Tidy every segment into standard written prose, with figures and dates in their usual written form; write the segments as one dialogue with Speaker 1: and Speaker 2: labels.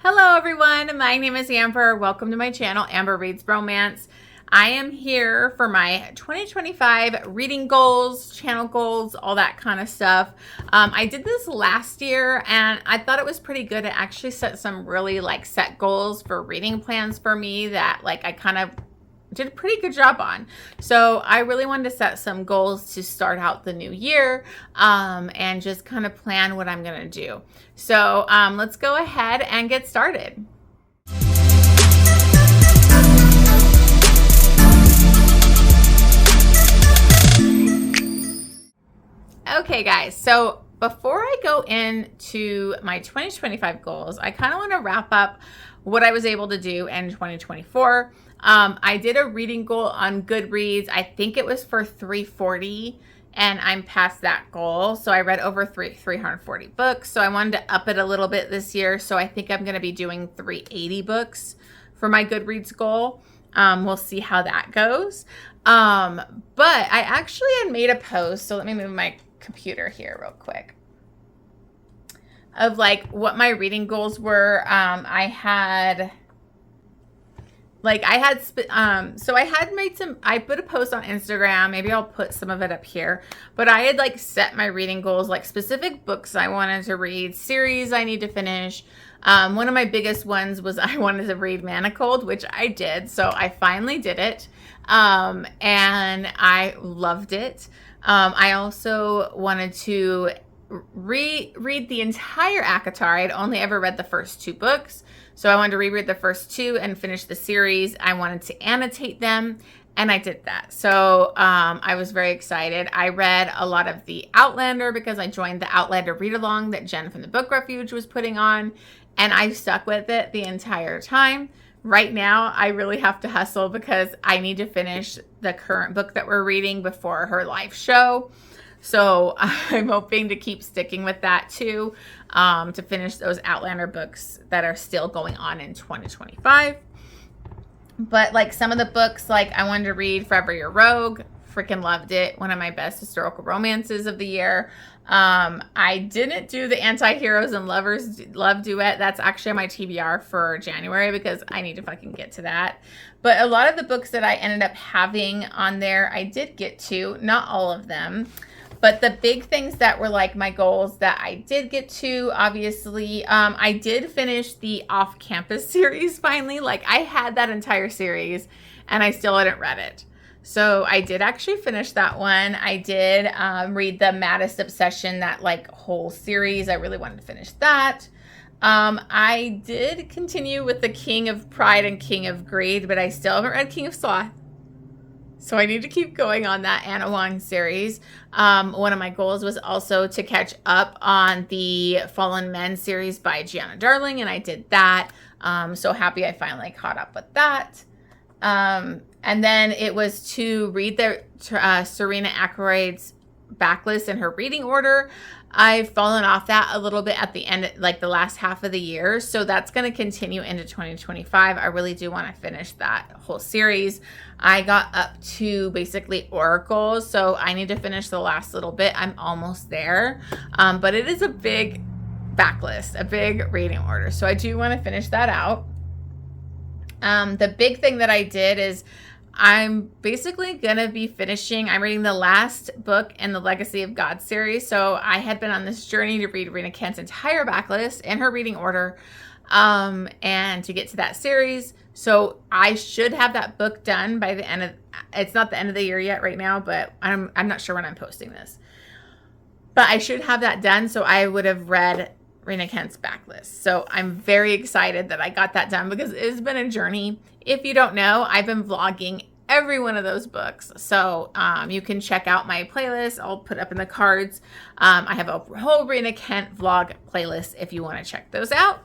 Speaker 1: Hello everyone, my name is Amber. Welcome to my channel, Amber Reads Romance. I am here for my 2025 reading goals, channel goals, all that kind of stuff. I did this last year and I thought it was pretty good. It actually set some really set goals for reading plans for me that I kind of did a pretty good job on. So I really wanted to set some goals to start out the new year and just kind of plan what I'm going to do. So let's go ahead and get started. Okay guys, so before I go into my 2025 goals, I kind of want to wrap up what I was able to do in 2024. I did a reading goal on Goodreads. I think it was for 340 and I'm past that goal. So I read over 340 books. So I wanted to up it a little bit this year. So I think I'm going to be doing 380 books for my Goodreads goal. We'll see how that goes. But I actually had made a post. So let me move my computer here real quick of what my reading goals were. I put a post on Instagram. Maybe I'll put some of it up here, but I had set my reading goals, specific books I wanted to read, series I need to finish. One of my biggest ones was I wanted to read Manacled, which I did. So I finally did it. And I loved it. I also wanted to reread the entire ACOTAR. I'd only ever read the first two books. So I wanted to reread the first two and finish the series. I wanted to annotate them, and I did that. So I was very excited. I read a lot of the Outlander because I joined the Outlander Readalong that Jen from the Book Refuge was putting on, and I stuck with it the entire time. Right now, I really have to hustle because I need to finish the current book that we're reading before her live show. So I'm hoping to keep sticking with that too, to finish those Outlander books that are still going on in 2025. But some of the books, I wanted to read Forever Your Rogue. Freaking loved it. One of my best historical romances of the year. I didn't do the Anti-Heroes and Lovers Love Duet. That's actually on my TBR for January because I need to fucking get to that. But a lot of the books that I ended up having on there, I did get to. Not all of them. But the big things that were my goals that I did get to, obviously, I did finish the Off-Campus series finally. I had that entire series and I still hadn't read it. So I did actually finish that one. I did read the Maddest Obsession, that whole series. I really wanted to finish that. I did continue with the King of Pride and King of Greed, but I still haven't read King of Sloth. So I need to keep going on that Anna Wong series. One of my goals was also to catch up on the Fallen Men series by Gianna Darling, and I did that. So happy I finally caught up with that. And then it was to read the Serena Ackroyd's backlist in her reading order. I've fallen off that a little bit at the end, the last half of the year. So that's going to continue into 2025. I really do want to finish that whole series. I got up to basically Oracles. So I need to finish the last little bit. I'm almost there. But it is a big backlist, a big reading order. So I do want to finish that out. The big thing that I did is I'm basically going to be I'm reading the last book in the Legacy of God series. So I had been on this journey to read Rena Kent's entire backlist in her reading order and to get to that series. So I should have that book done by the end of, it's not the end of the year yet right now, but I'm not sure when I'm posting this. But I should have that done. So I would have read Rena Kent's backlist. So I'm very excited that I got that done because it's been a journey. If you don't know, I've been vlogging every one of those books. So you can check out my playlist. I'll put up in the cards. I have a whole Rena Kent vlog playlist if you want to check those out.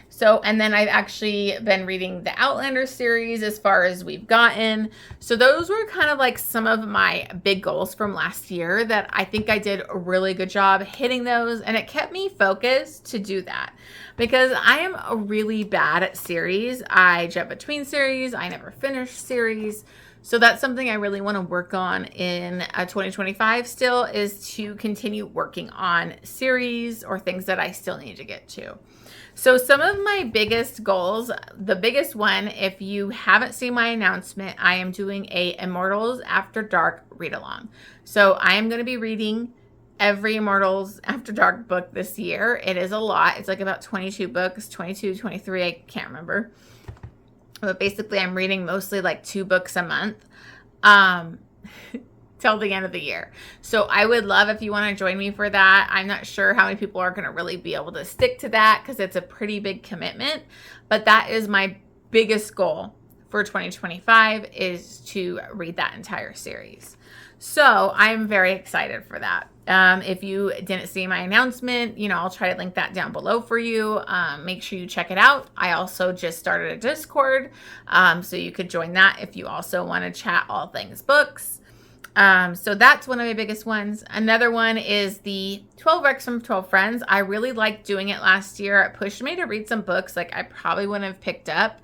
Speaker 1: So, and then I've actually been reading the Outlander series as far as we've gotten. So those were kind of some of my big goals from last year that I think I did a really good job hitting those. And it kept me focused to do that because I am really bad at series. I jump between series. I never finish series. So that's something I really want to work on in 2025 still, is to continue working on series or things that I still need to get to. So some of my biggest goals, the biggest one, if you haven't seen my announcement, I am doing a Immortals After Dark read-along. So I am going to be reading every Immortals After Dark book this year. It is a lot. It's like about 22 books, 22, 23, I can't remember. But basically I'm reading mostly like 2 books a month. Till the end of the year. So I would love if you want to join me for that. I'm not sure how many people are going to really be able to stick to that because it's a pretty big commitment, but that is my biggest goal for 2025 is to read that entire series. So I'm very excited for that. If you didn't see my announcement, I'll try to link that down below for you. Make sure you check it out. I also just started a Discord, so you could join that if you also want to chat all things books. So that's one of my biggest ones. Another one is the 12 Recs from 12 Friends. I really liked doing it last year. It pushed me to read some books like I probably wouldn't have picked up.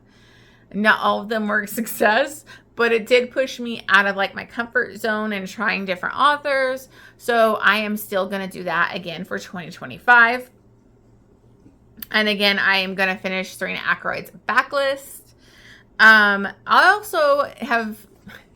Speaker 1: Not all of them were a success, but it did push me out of like my comfort zone and trying different authors. So I am still going to do that again for 2025. And again, I am going to finish Serena Ackroyd's Backlist. I also have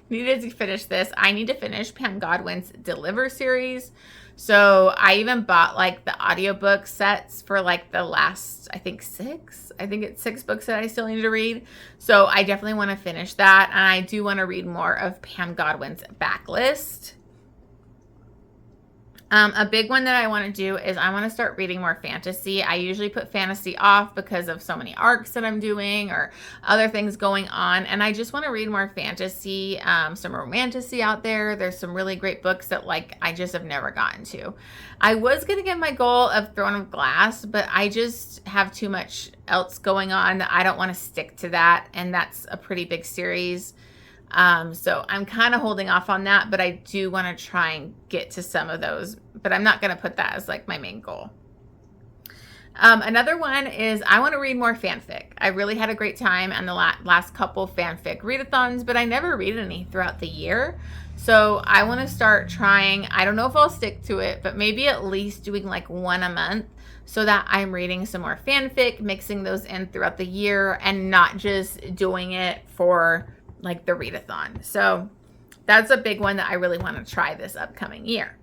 Speaker 1: needed to finish this. I need to finish Pam Godwin's Deliver series. So I even bought like the audiobook sets for like the last, I think it's 6 books that I still need to read. So I definitely want to finish that. And I do want to read more of Pam Godwin's Backlist. A big one that I want to do is I want to start reading more fantasy. I usually put fantasy off because of so many arcs that I'm doing or other things going on. And I just want to read more fantasy, some romantasy out there. There's some really great books that like I just have never gotten to. I was going to get my goal of Throne of Glass, but I just have too much else going on that I don't want to stick to that. And that's a pretty big series. So I'm kind of holding off on that, but I do want to try and get to some of those, but I'm not going to put that as like my main goal. Another one is I want to read more fanfic. I really had a great time on the last couple fanfic readathons, but I never read any throughout the year. So I want to start trying, I don't know if I'll stick to it, but maybe at least doing like 1 a month so that I'm reading some more fanfic, mixing those in throughout the year and not just doing it for like the readathon. So that's a big one that I really want to try this upcoming year.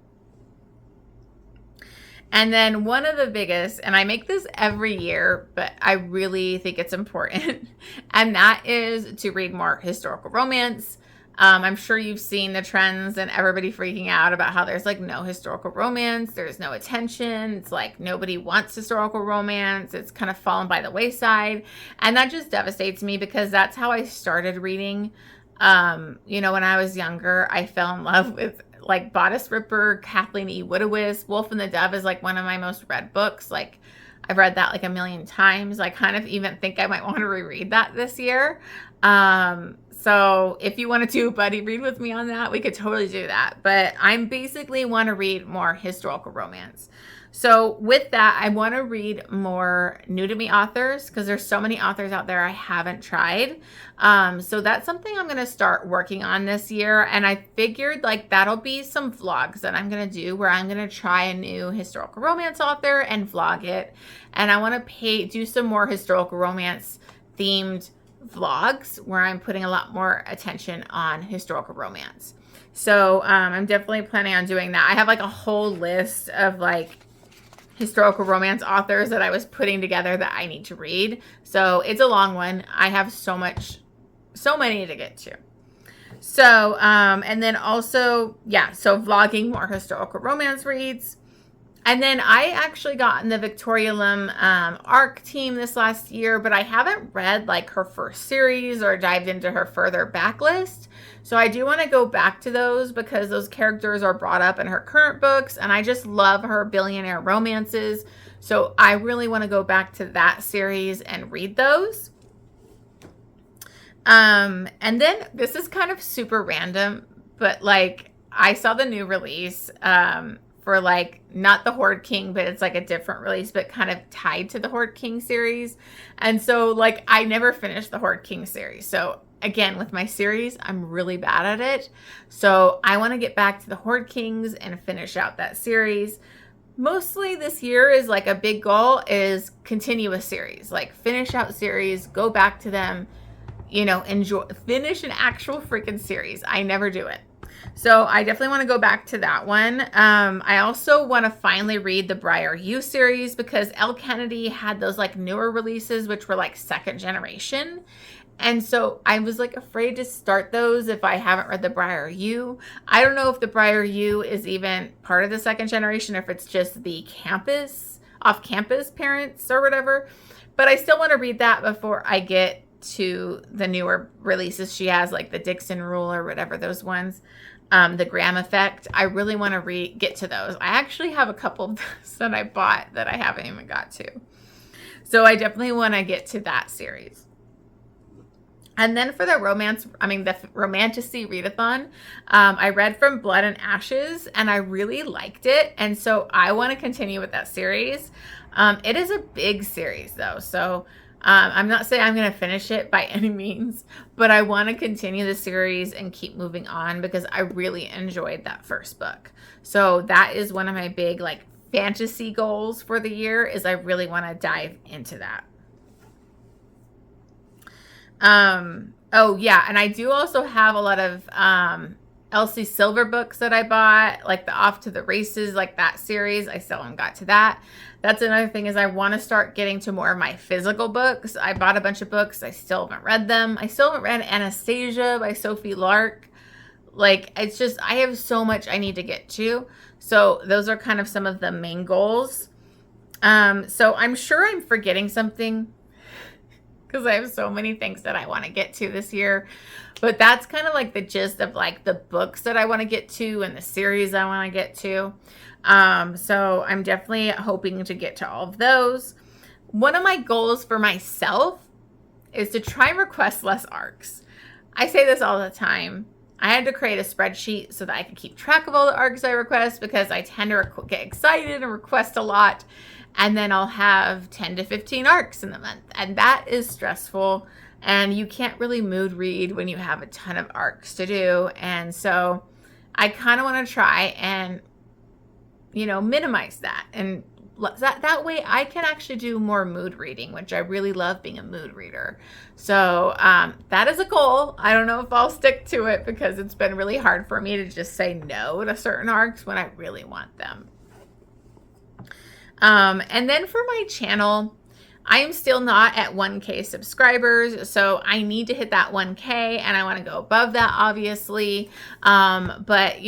Speaker 1: And then one of the biggest, and I make this every year, but I really think it's important, and that is to read more historical romance. I'm sure you've seen the trends and everybody freaking out about how there's like no historical romance. There's no attention. It's like nobody wants historical romance. It's kind of fallen by the wayside. And that just devastates me because that's how I started reading. When I was younger, I fell in love with like Bodice Ripper, Kathleen E. Woodowis. Wolf and the Dove is like one of my most read books. Like I've read that like a million times. I kind of even think I might want to reread that this year. So if you want to do a buddy read with me on that, we could totally do that. But I basically want to read more historical romance. So with that, I want to read more new to me authors because there's so many authors out there I haven't tried. So that's something I'm going to start working on this year. And I figured like that'll be some vlogs that I'm going to do where I'm going to try a new historical romance author and vlog it. And I want to do some more historical romance themed vlogs where I'm putting a lot more attention on historical romance. So I'm definitely planning on doing that. I have like a whole list of like historical romance authors that I was putting together that I need to read. So it's a long one. I have so many to get to. So, and then also, so vlogging more historical romance reads. And then I actually got in the Victorialum ARC team this last year, but I haven't read like her first series or dived into her further backlist. So I do want to go back to those because those characters are brought up in her current books and I just love her billionaire romances. So I really want to go back to that series and read those. And then this is kind of super random, but like I saw the new release for like not the Horde King, but it's like a different release, but kind of tied to the Horde King series. And so like I never finished the Horde King series. So again, with my series, I'm really bad at it. So I want to get back to the Horde Kings and finish out that series. mostly this year is like a big goal is continue a series, like finish out series, go back to them, enjoy, finish an actual freaking series. I never do it. So I definitely want to go back to that one. I also want to finally read the Briar U series because L. Kennedy had those like newer releases, which were like second generation. And so I was like afraid to start those if I haven't read the Briar U. I don't know if the Briar U is even part of the second generation, or if it's just the off-campus parents or whatever. But I still want to read that before I get to the newer releases she has, like the Dixon Rule or whatever those ones. The Graham Effect. I really want to get to those. I actually have a couple of those that I bought that I haven't even got to. So I definitely want to get to that series. And then for the Romantasy Readathon, I read From Blood and Ashes, and I really liked it. And so I want to continue with that series. It is a big series, though. So I'm not saying I'm going to finish it by any means, but I want to continue the series and keep moving on because I really enjoyed that first book. So that is one of my big like fantasy goals for the year, is I really want to dive into that. Oh yeah, and I do also have a lot of Elsie Silver books that I bought, like the Off to the Races, like that series. I still haven't got to that. That's another thing, is I want to start getting to more of my physical books. I bought a bunch of books. I still haven't read them. I still haven't read Anastasia by Sophie Lark. Like, it's just, I have so much I need to get to. So those are kind of some of the main goals. So I'm sure I'm forgetting something because I have so many things that I want to get to this year. But that's kind of like the gist of like the books that I want to get to and the series I want to get to. So I'm definitely hoping to get to all of those. One of my goals for myself is to try and request less arcs. I say this all the time. I had to create a spreadsheet so that I could keep track of all the arcs I request, because I tend to get excited and request a lot. And then I'll have 10 to 15 arcs in the month. And that is stressful. And you can't really mood read when you have a ton of arcs to do. And so I kind of want to try and, minimize that. And that way I can actually do more mood reading, which I really love being a mood reader. So that is a goal. I don't know if I'll stick to it because it's been really hard for me to just say no to certain arcs when I really want them. And then for my channel, I am still not at 1K subscribers, so I need to hit that 1K, and I want to go above that, obviously. But,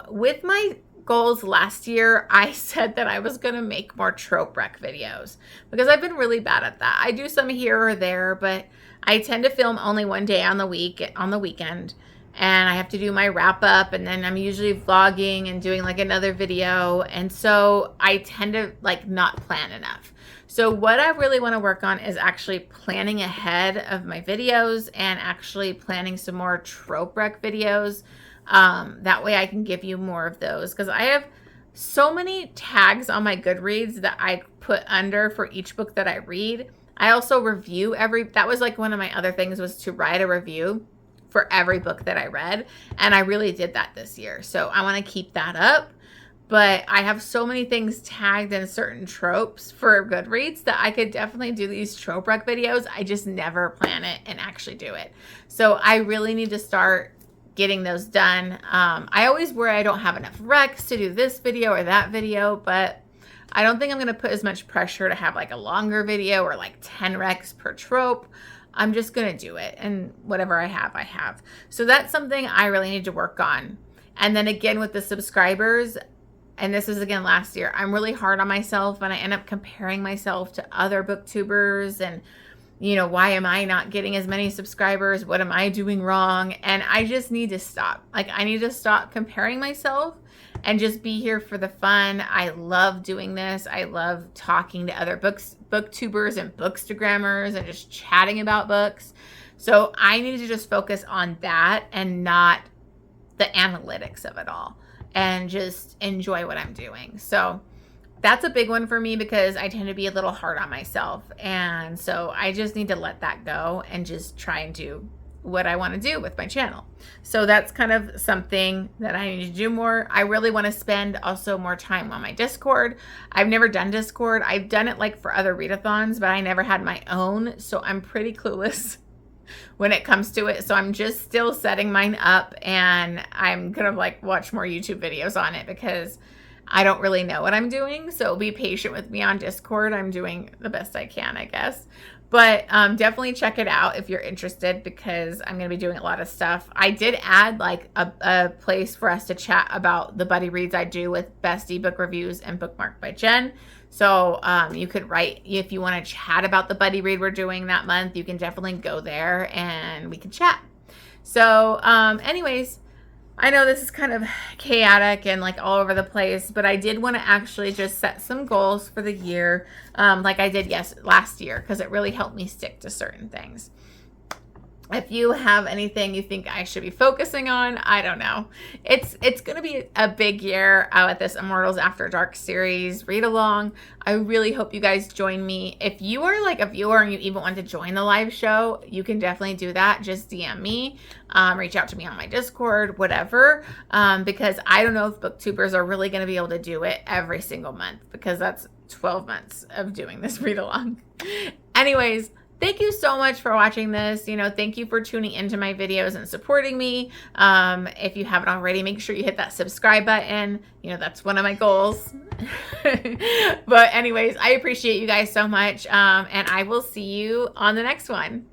Speaker 1: with my goals last year, I said that I was going to make more trope rec videos because I've been really bad at that. I do some here or there, but I tend to film only one day on the weekend. And I have to do my wrap up, and then I'm usually vlogging and doing like another video. And so I tend to like not plan enough. So what I really want to work on is actually planning ahead of my videos and actually planning some more trope rec videos. That way I can give you more of those, because I have so many tags on my Goodreads that I put under for each book that I read. I also review that was like one of my other things, was to write a review for every book that I read. And I really did that this year. So I want to keep that up. But I have so many things tagged in certain tropes for Goodreads that I could definitely do these trope rec videos. I just never plan it and actually do it. So I really need to start getting those done. I always worry I don't have enough recs to do this video or that video, but I don't think I'm going to put as much pressure to have like a longer video or like 10 recs per trope. I'm just going to do it, and whatever I have. So that's something I really need to work on. And then again, with the subscribers, and this is again last year, I'm really hard on myself, and I end up comparing myself to other booktubers, and why am I not getting as many subscribers? What am I doing wrong? And I just need to stop. Like, I need to stop comparing myself and just be here for the fun. I love doing this. I love talking to other booktubers and bookstagrammers and just chatting about books. So I need to just focus on that and not the analytics of it all, and just enjoy what I'm doing. So that's a big one for me, because I tend to be a little hard on myself. And so I just need to let that go and just try and do what I want to do with my channel. So that's kind of something that I need to do more. I really want to spend also more time on my Discord. I've never done Discord. I've done it like for other readathons, but I never had my own. So I'm pretty clueless when it comes to it. So I'm just still setting mine up, and I'm going to like watch more YouTube videos on it because I don't really know what I'm doing. So be patient with me on Discord. I'm doing the best I can, I guess. But definitely check it out if you're interested, because I'm going to be doing a lot of stuff. I did add like a place for us to chat about the buddy reads I do with Best ebook Reviews and Bookmarked by Jen. So you could write, if you want to chat about the buddy read we're doing that month, you can definitely go there and we can chat. So anyways, I know this is kind of chaotic and like all over the place, but I did want to actually just set some goals for the year, like I did last year, because it really helped me stick to certain things. If you have anything you think I should be focusing on, I don't know. It's going to be a big year with this Immortals After Dark series read along. I really hope you guys join me. If you are like a viewer and you even want to join the live show, you can definitely do that. Just DM me, reach out to me on my Discord, whatever, because I don't know if booktubers are really going to be able to do it every single month, because that's 12 months of doing this read along. Anyways, thank you so much for watching this. Thank you for tuning into my videos and supporting me. If you haven't already, make sure you hit that subscribe button. That's one of my goals. But anyways, I appreciate you guys so much. And I will see you on the next one.